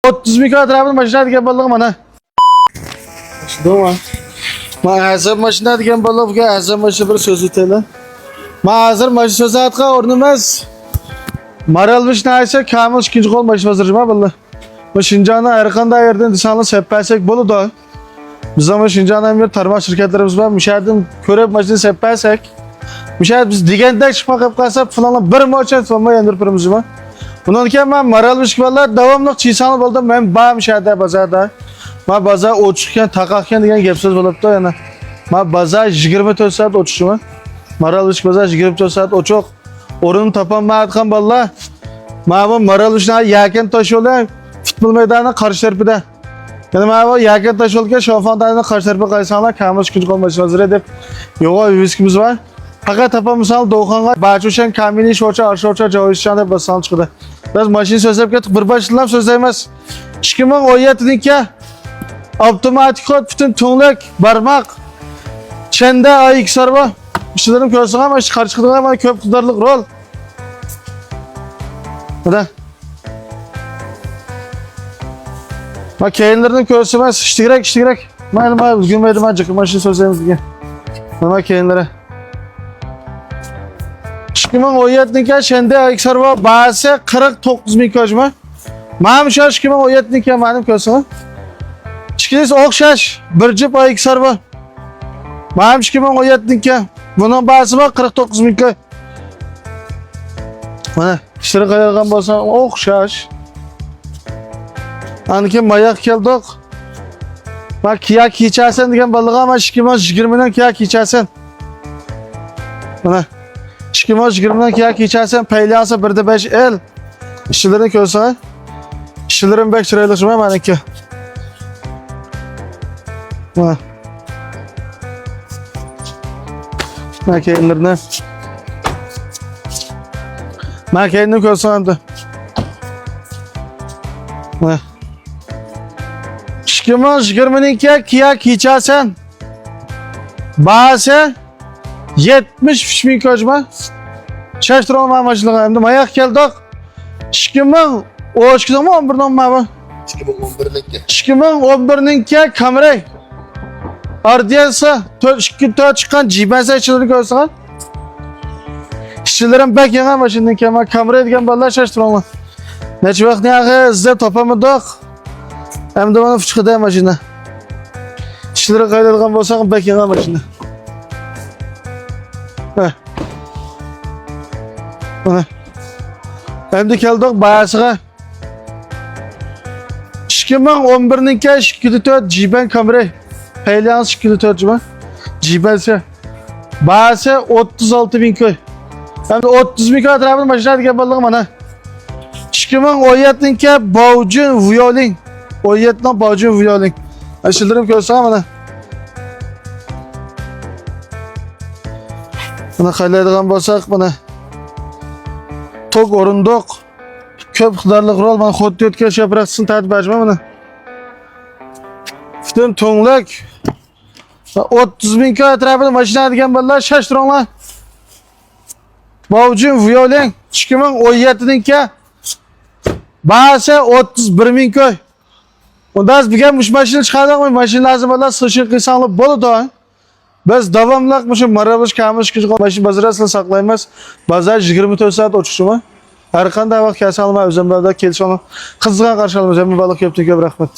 30 bin kadar maşina diken balığı mana. Doğru. Ma hazır maşina diken balığı ki hazır maşina bir sözü tele. Ma hazır maşina sözü atka ornumaz. Maralmış neyse kamil ikinci kol maşina hazırcıma balığı. Bu Şincan'a Erkan'da yerden disanlı seppelsek bolu da. Biz ama Şincan'dan bir tarma şirketlerimiz var. Müşahedin körep maşını seppelsek. Müşahed biz digende çıkmak hep kalsak falan bir maçet falan yandır pırımızı mı? Bundan ki ben maralmış ki valla devamlı çiğsanlı buldum. Ben bağ müşahede bazada. Ma baza uçurken takakken diyen gepsiz bulup da yana. Ma baza 24 saat uçuşuma. Maralmış baza 24 saat uçuk. Orunu tapan ma atkan valla. Ma bu maralmışına yaken taşı oluyor. Futbol meydanına karşı terpide. Yani ma bu yaken taşı olurken şofan dağına karşı terpide kaysanlar kamus küçük olması hazır edip. Yoga bir viskimiz var. Fakat tapan misal Doğukan'a Bahçuşen Kamili Şorça Arşorça Cavuşcan'da basan çıktı. Biraz maşin sözlep ki bir başlıklam sözlemez. Çıkımın oyatınınki otomatik ot bütün tunluk barmak. Çende ayık sarba. İşlerim görsün ama karşılıklı ama köp tutarlık rol. Hadi. Bak keyinlerinin görsünmez. İştigrek. Malum gülmedim ancak maşin sözlerimiz diye. Bak keyinlere. Çıkımın oyatınınki çende ayık sarba. Bahse 49 bin koşma. Mağam şaş çıkımın oyatınınki malum görsün. Çıkınız okşaş. Bir cip ayık sarba. Mağam çıkımın oyatınınki. Bunun bahsi var 49 bin koy. Bana işleri kayalgan bolsan okşaş. Anki mayak keldik. Bak kiyak içersen diyen balığa ama şikimoz 20'den kiyak içersen. Bana şikimoz 20'den kiyak içersen peyliyansa 1'de 5 el. İşçilerin kölsana. İşçilerin 5 lirayla şuna benimki. Bana. Makinelerine. Makinenin kölsana. Bana. Şikimoz 20'den kiyak içersen. Bahse 70 bin koşma. Şaştırma amacılığa hem de mayak geldik. Şikimon o şikimon 11'den mi abi? Şikimon 11'ninki kamerayı. Ardiyansa 4 çıkan cibense işçileri görsün. İşçilerin bek yana maşındaki ama kamerayı diken balığa şaştırma. Neçi vakti yağı size topamadık. Hem de bana fıçkıda maşında. İşçileri kaydedilgan bolsak bek yana maşında. Hem de geldik bayasıga. 2011'ninki 204 jiben kamerayı. Peyliyans 204 jiben. Jibense. Bayası 36 bin köy. Hem de 30 bin köy tarafının maşına diken balığı bana. 2017'ninki Baucun violin. 17'den Baucun violin. Aşıldırım köysene bana. Bana kaydedilen bolsak bana. Tok orunduk. Köp kıdarlık rol bana xod ötke şey bıraksın tatip açma bana. Bütün tonluk. 30 bin köy etrafında maşina diken balığa şaştıranlar. Baucun violin. 2017'ninki bahse 31 bin köy. Ondan bir gelmiş maşini çıkardık mı? Maşin lazım olan sıçır kıysanlık bolu da. Biz davamlakmışım marabış kamış küçük maşin bazırasını saklayamaz. Bazar 24 saat uçuşuma. Erkan da bak kese alma özüm böyle kelişonu. Kızgın karşı alma özüm balık yaptık ya bırakmadı.